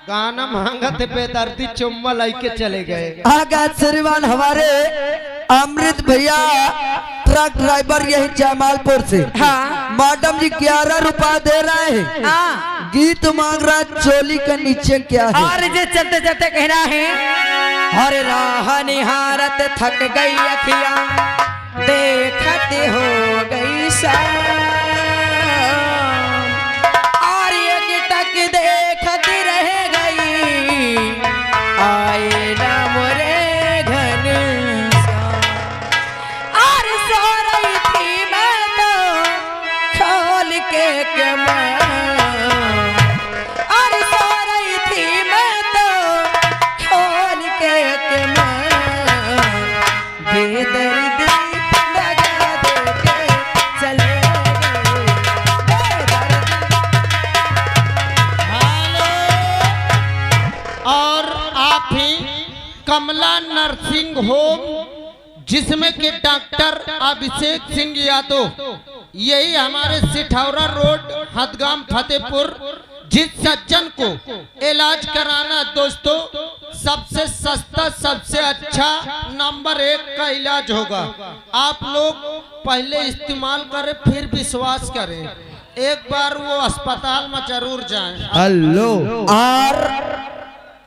गाना मांगा थे बेदर्दी चुम्मा लेके चले गए। आगा श्रीमान हमारे अमृत भैया ट्रक ड्राइवर यही जमालपुर से। हाँ। मैडम जी 11 रुपया दे रहे हैं। हाँ। गीत मांग रहा चोली के नीचे क्या है। और जे चलते चलते कह रहा है, हर राह निहारत थक गई अखियां, देखते हो गई शाम, और एक टक देखती रह गई, आए ना मोरे घन श्याम। और सो रही थी मैं तो खोल के कमर, और सो रही थी मैं तो खोल के कमर, बेदर्दी लगा दे के चले गए। और आप ही कमला नर्सिंग होम जिसमें कि डॉक्टर अभिषेक सिंह यादव, यही हमारे सिठौरा रोड हदगाम फतेहपुर, जिस सज्जन को इलाज कराना दोस्तों सबसे सस्ता सबसे अच्छा नंबर 1 का इलाज होगा। आप लोग पहले इस्तेमाल करें फिर विश्वास करें, एक बार वो अस्पताल में जरूर जाएं। हेलो। और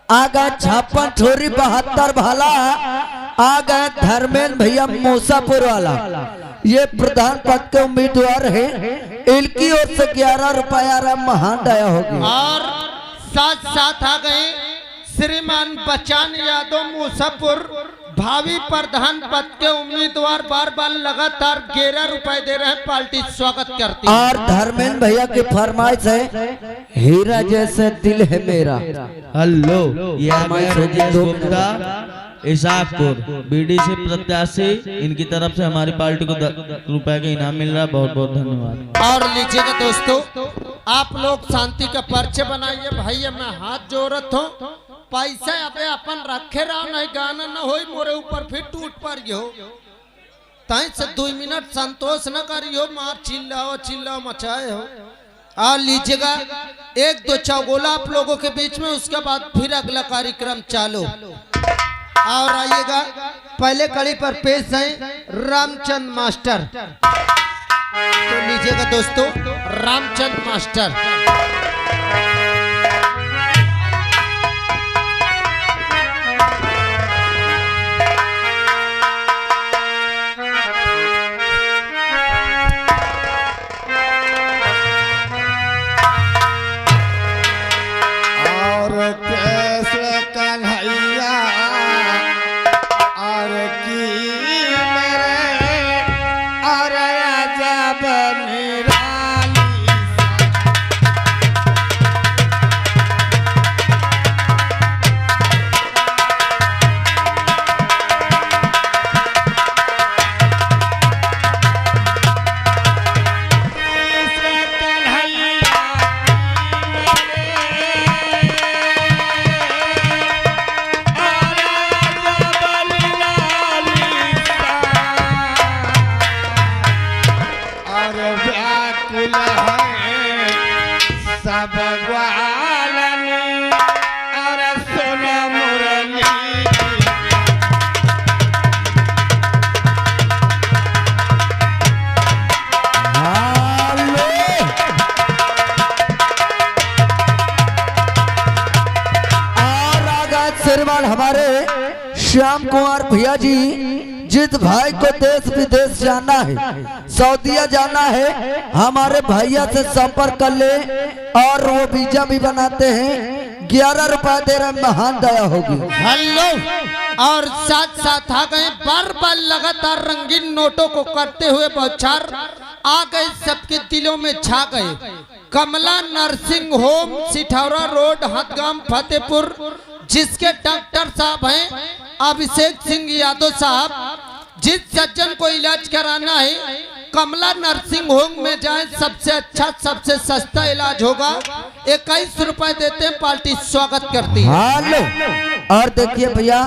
आगा 56 छोरी 72 भाला आगा धर्मेंद्र भैया मूसापुर वाला, ये प्रधान पद के उम्मीदवार है। इनकी ओर से 11 रुपया महान दया होगी। और साथ साथ आ गए श्रीमान बचान यादव मूसापुर, भावी प्रधान पद के उम्मीदवार, बार बार लगातार 11 रुपए दे रहे हैं, पार्टी स्वागत करती है। और धर्मेंद्र भैया की फरमाइश है, हीरा जैसे दिल है मेरा। हेलो, ये फरमाइश है होगी राजेश 2 गुप्ता इसाकपुर बीडीसी प्रत्याशी, इनकी तरफ से हमारी पार्टी को 10 रुपए का इनाम मिल रहा है। बहुत बहुत धन्यवाद। और लीजिएगा दोस्तों, आप लोग शांति का पर्चे बनाइए। भैया मैं हाथ जोड़त हूँ, पैसा अबे अपन रखे रहो, नहीं गाना न हो मोरे ऊपर फिर टूट पड़ हो, तई से 2 मिनट संतोष न करियो, मार चिल्लाओ चिल्लाओ मचाए हो। आ लीजिएगा 1-2 चौगोला आप लोगों के बीच में, उसके बाद फिर अगला कार्यक्रम चालू। और आइएगा पहले कड़ी पर पेश है रामचंद मास्टर, तो लीजिएगा दोस्तों रामचंद मास्टर। हमारे श्याम कुमार भैया जी, जिस भाई को देश विदेश जाना है, सऊदीया जाना है, हमारे भैया से संपर्क कर ले और वो वीजा भी बनाते हैं। 11 रुपया दे रहे, महान दया होगी। हेलो। और साथ साथ आ गए बार बार लगातार रंगीन नोटों को करते हुए बौछार आ गए, सबके दिलों में छा गए। Kamala nursing home Sithaura road Hadgam Fatehpur, जिसके डॉक्टर साहब हैं अभिषेक सिंह यादव साहब, जिस सज्जन को इलाज कराना है कमला नर्सिंग होम में जाएं, सबसे अच्छा सबसे सस्ता इलाज होगा। 21 रुपए देते हैं, पार्टी स्वागत करती है। हेलो। और देखिए भैया,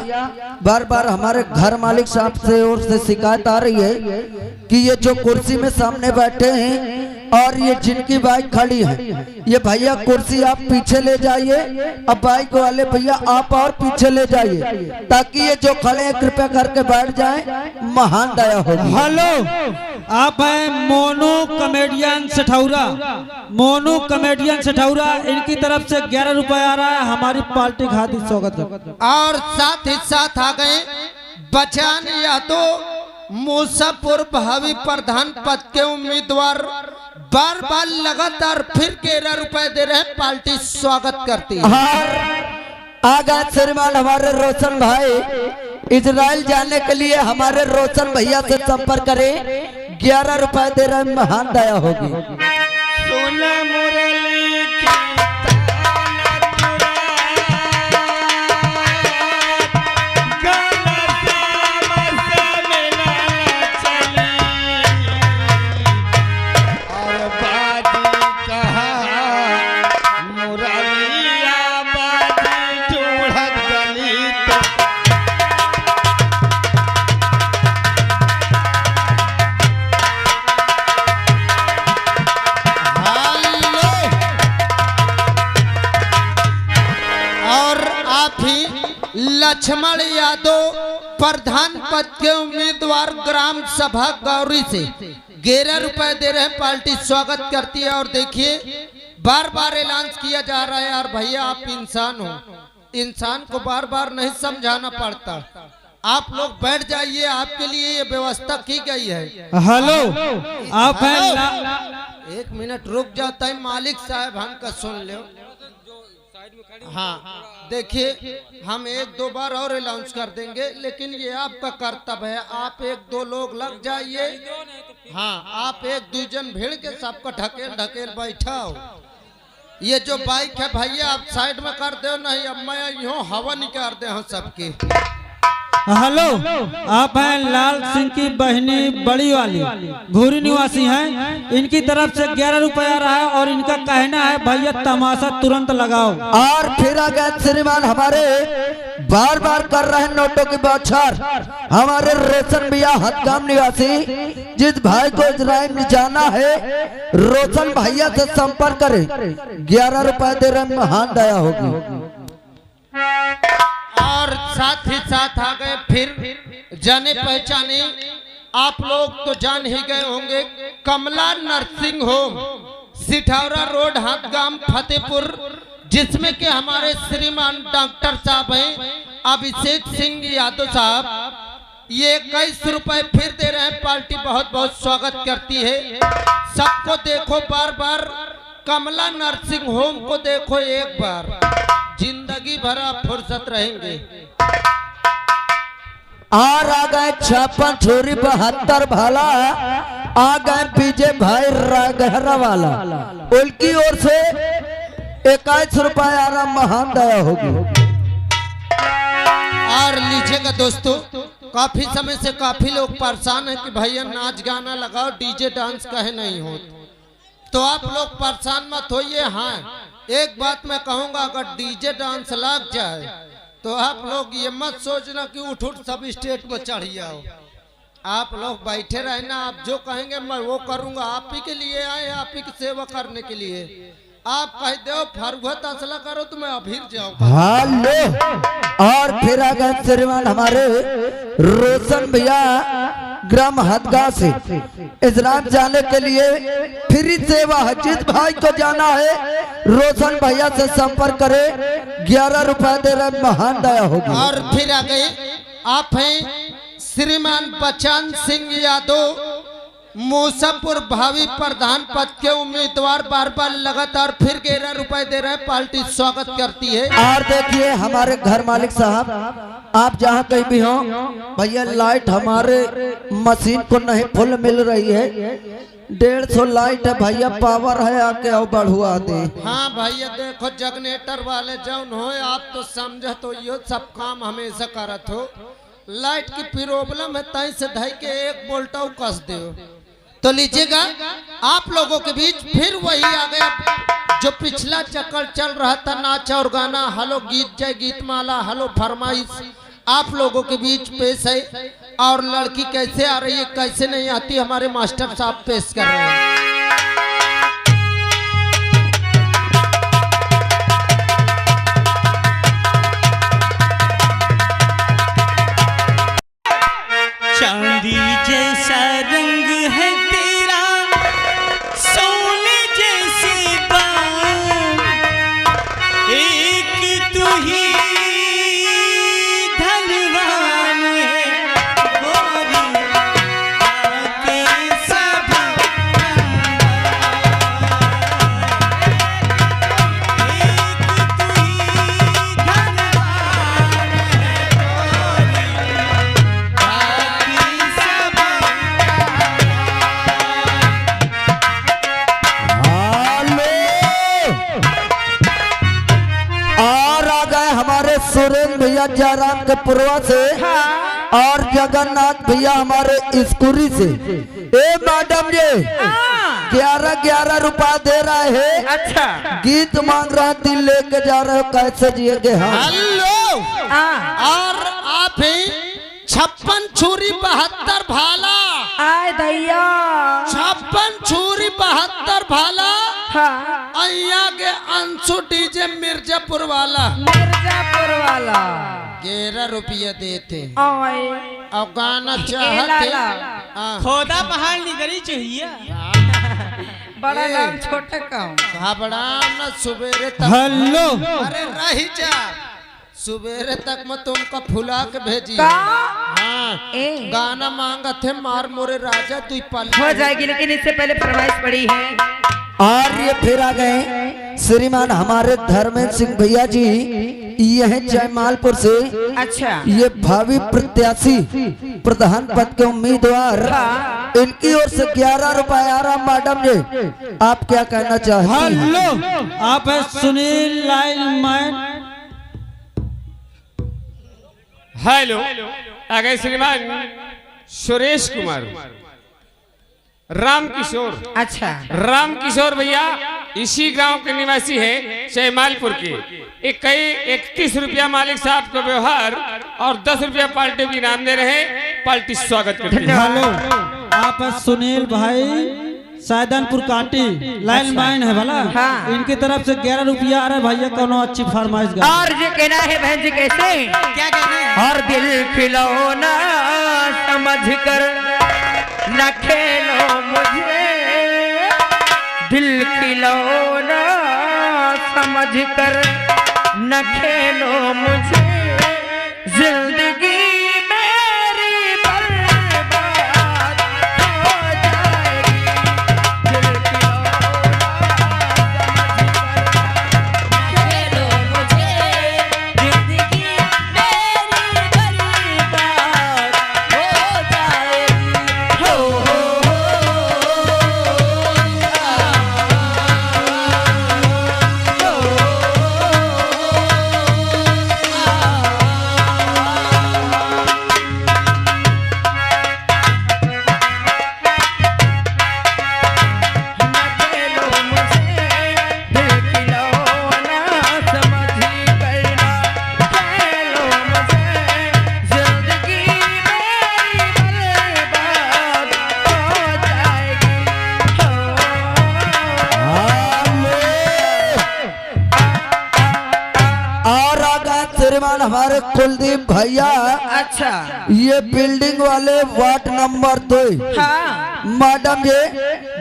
बार बार हमारे घर मालिक साहब से ओर से शिकायत आ रही है कि ये जो कुर्सी में सामने बैठे हैं और ये जिनकी बाइक खड़ी है, ये भैया कुर्सी आप पीछे ले जाइए, अब बाइक वाले भैया आप और पीछे ले जाइए, ताकि ये जो खड़े हैं कृपया करके बैठ जाएं, महान दया होगी। हेलो, आप हैं मोनू कॉमेडियन सेठौरा, मोनू कॉमेडियन सेठौरा, इनकी तरफ से 11 रुपए आ रहा है, हमारी पार्टी का हार्दिक स्वागत है। और साथ ही साथ आ गए बचान यादव, मूसापुर भावी प्रधान पद के उम्मीदवार, बार बार लगातार फिर 11 रुपए दे रहे हैं, पार्टी स्वागत करती है। और आगा श्रीमान हमारे रोशन भाई इजराइल जाने के लिए हमारे रोशन भैया से संपर्क करें, 11 रुपए दे रहे हैं, महान दया होगी। सोना मुरली की लक्ष्मण यादव प्रधान पद के उम्मीदवार ग्राम सभा गौरी से 11 रुपए दे रहे हैं, पार्टी स्वागत करती है। और देखिए बार बार ऐलान किया जा रहा है, यार भैया आप इंसान हो, इंसान को बार बार नहीं समझाना पड़ता, आप लोग बैठ जाइए, आपके लिए ये व्यवस्था की गई है। हेलो, आप हैं 1 मिनट रुक जाता है, मालिक साहब हमका सुन लो। हाँ देखिए, हम 1-2 बार और अनाउंस कर देंगे, लेकिन ये आपका कर्तव्य है, आप 1-2 लोग लग जाइए। हाँ, आप 1-2 जन भीड़ के सबको ढकेल ढकेल बैठाओ। ये जो बाइक है भैया आप साइड में कर दो, नहीं अब मैं यूं हवा निकाल दे हूँ सबकी। हेलो, आप हैं लाल सिंह की बहनी बड़ी वाली, घूरी निवासी हैं, इनकी तरफ से 11 रुपए आ रहा है, और इनका कहना है भैया तमाशा तुरंत लगाओ। और फिर आ गए श्रीमान हमारे बार बार कर रहे हैं नोटों की बौछार, हमारे रोशन भैया हदगाम निवासी, जिस भाई को इजराइल जाना है रोशन भैया से संपर्क करें, 11 रुपए दे रहे, महान दया होगी। और साथ ही साथ आ गए फिर जाने पहचाने, आप लोग तो जान ही गए होंगे, Kamala nursing home, Sithaura road, Hadgam, Fatehpur, जिसमें कि हमारे श्रीमान डॉक्टर साहब हैं अभिषेक सिंह यादव साहब, ये 21 रुपए फिर दे रहे हैं, पार्टी बहुत बहुत स्वागत करती है। सबको देखो बार बार, कमला नर्सिंग होम को देखो एक बार, जिंदगी भर आप फुर्सत रहेंगे। और आ गए 56 छोरी 72 भाला, आ गए विजय भाई रागहरा वाला, उनकी ओर से 21 रुपए आ रहा, महान दया होगी। और लीजिएगा दोस्तों, काफी समय से काफी लोग परेशान हैं कि भैया नाच गाना लगाओ, डीजे डांस कहे नहीं हो, तो आप लोग परेशान मत होइए। हाँ, एक बात मैं कहूंगा, अगर डीजे डांस लग जाए तो आप लोग ये मत सोचना कि उठ उठ सब स्टेज पर चढ़ जाओ, आप लोग बैठे रहना, आप जो कहेंगे मैं वो करूंगा, आप ही के लिए आए, आप ही की सेवा करने के लिए। आप कह दो फरगत असला करो तो मैं अभीर जाऊंगा। हेलो, और फिर आ गए श्रीमान हमारे रोशन भैया ग्राम हदगा से, इजराइल जाने के लिए फ्री सेवा है, जिस भाई को जाना है रोशन भैया से संपर्क करे, 11 रुपए दे रहे, महान दया होगी। और फिर आ गए आप हैं श्रीमान बचान सिंह यादव, मूसापुर भावी प्रधान पद के उम्मीदवार, बार बार लगातार फिर 11 रुपए दे रहे हैं, पार्टी स्वागत करती है। और देखिए हमारे घर मालिक साहब, आप जहाँ कहीं भी हो भैया, लाइट हमारे मशीन को नहीं फुल मिल रही है, 150 लाइट है भैया, पावर है, आके और बढ़वा दे। हाँ भैया देखो, जनरेटर वाले जौन हो, आप तो समझ तो यो सब काम हमेशा करत हो, लाइट की प्रॉब्लम है, तय से धई के 1 वोल्ट कस दो। तो लीजिएगा आप लोगों के बीच फिर वही आ गया जो पिछला चक्कर चल रहा था, नाच और गाना, हेलो गीत जय गीत माला, हेलो फरमाइश, आप लोगों के बीच पेश है। और लड़की कैसे आ रही है कैसे नहीं आती, हमारे मास्टर साहब पेश कर रहे हैं। एक तू ही धनवान है गोरी आके सब और आ गए हमारे सुरेंद्र भैया जयराम के पुरवा से और जगन्नाथ भैया हमारे स्कूरी से। ए मैडम जी 11-11 रुपया दे रहे हैं। अच्छा गीत मांग रहे हैं, दिल लेके जा रहे हो, कैसे जिएंगे हम। हेलो और आप ही 56 छुरी 72 भाला, आय दैया 56 छुरी 72 भाला। हाँ अय्या के अंशु डीजे मिर्जापुर वाला मिर्जापुर वाला 11 रुपया देते आय और गाना लाला। चाहते खोदा पहाड़ निगरी चाहिए। बड़ा नाम छोटे काम घबरा न सवेरे तक। हेलो अरे रही जा सवेरे तक मैं तुमको फुला के भेजी। का हाँ ए गाना मांगा थे मार मोरे राजा तू पल हो जाएगी, लेकिन इससे पहले फरमाइश पड़ी है। और ये फिर आ गए श्रीमान हमारे धर्मेंद्र सिंह भैया जी, ये है जयमालपुर से। अच्छा ये भावी प्रत्याशी प्रधान पद के उम्मीदवार, इनकी ओर से 11 रुपया आ रहा। मैडम जी आप क्या कहना चाहते हैं। हेलो आप है सुनील लाइनमैन। हेलो आगे श्रीमान सुरेश कुमार राम किशोर। अच्छा राम किशोर भैया इसी गांव के निवासी है जयमालपुर के। 31 रुपया मालिक साहब को व्यवहार और 10 रुपया पार्टी भी इनाम दे रहे। पार्टी स्वागत करती है। हेलो आप है सुनील भाई सैदनपुर काटी लाइनमैन है भला। हाँ। इनकी तरफ से 11 रुपया आ रहा है भैया, कोनो अच्छी फरमाइश गा। और ये कहना है बहन जी कैसे क्या कहना है? और दिल खिलौना समझ कर न खेलो मुझे, दिल खिलौना समझ कर न खेलो मुझे, जिंदगी मेरी बर्बाद हो जाएगी, दिल खिलौना समझ कर खेलो मुझे, जिंदगी मेरी बर्बाद हो जाएगी। हो श्रीमान हमारे कुलदीप भैया। अच्छा ये बिल्डिंग वाले वार्ड नंबर 2। हाँ मैडम जी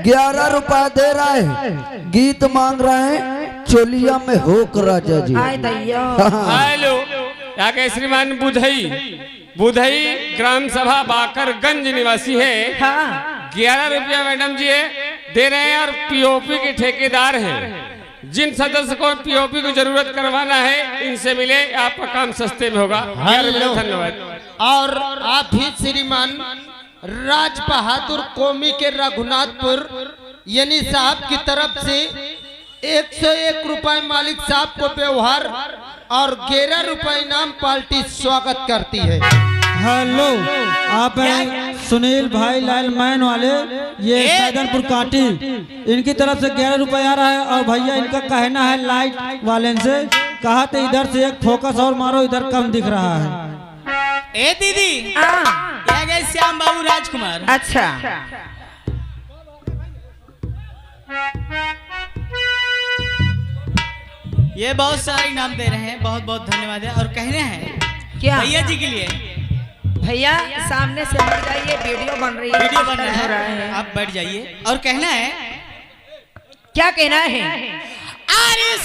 11 रुपया दे रहे हैं, गीत मांग रहे हैं चोलिया में होक राजा जी। आय दैया हेलो आगे श्रीमान बुधई ग्राम सभा बाकरगंज निवासी है। हाँ 11 रुपया मैडम जी दे रहे हैं और पीओपी के ठेकेदार हैं। जिन सदस्य को पीओपी की जरूरत करवाना है इनसे मिले, आपका काम सस्ते में होगा। धन्यवाद। और आप भी श्रीमान राज बहादुर कौमी के रघुनाथपुर यानी साहब की तरफ से 101 रुपए मालिक साहब को व्यवहार और 11 रुपए इनाम पार्टी स्वागत करती है। हेलो आप हैं सुनील भाई लाइनमैन वाले, ये सैदनपुर काटी, इनकी तरफ से 11 रुपया आ रहा है। और भैया इनका कहना है लाइट वाले से कहा तो इधर से एक फोकस और मारो, इधर कम दिख रहा है। ए दीदी क्या गए श्याम बाबू राजकुमार। अच्छा ये बहुत सारे इनाम दे रहे हैं, बहुत बहुत धन्यवाद है। और कहने हैं क्या भैया जी के लिए, भैया सामने से हट जाइए, वीडियो बन रही है, वीडियो बन हो रहा है, आप बैठ जाइए। और कहना है क्या कहना है अरे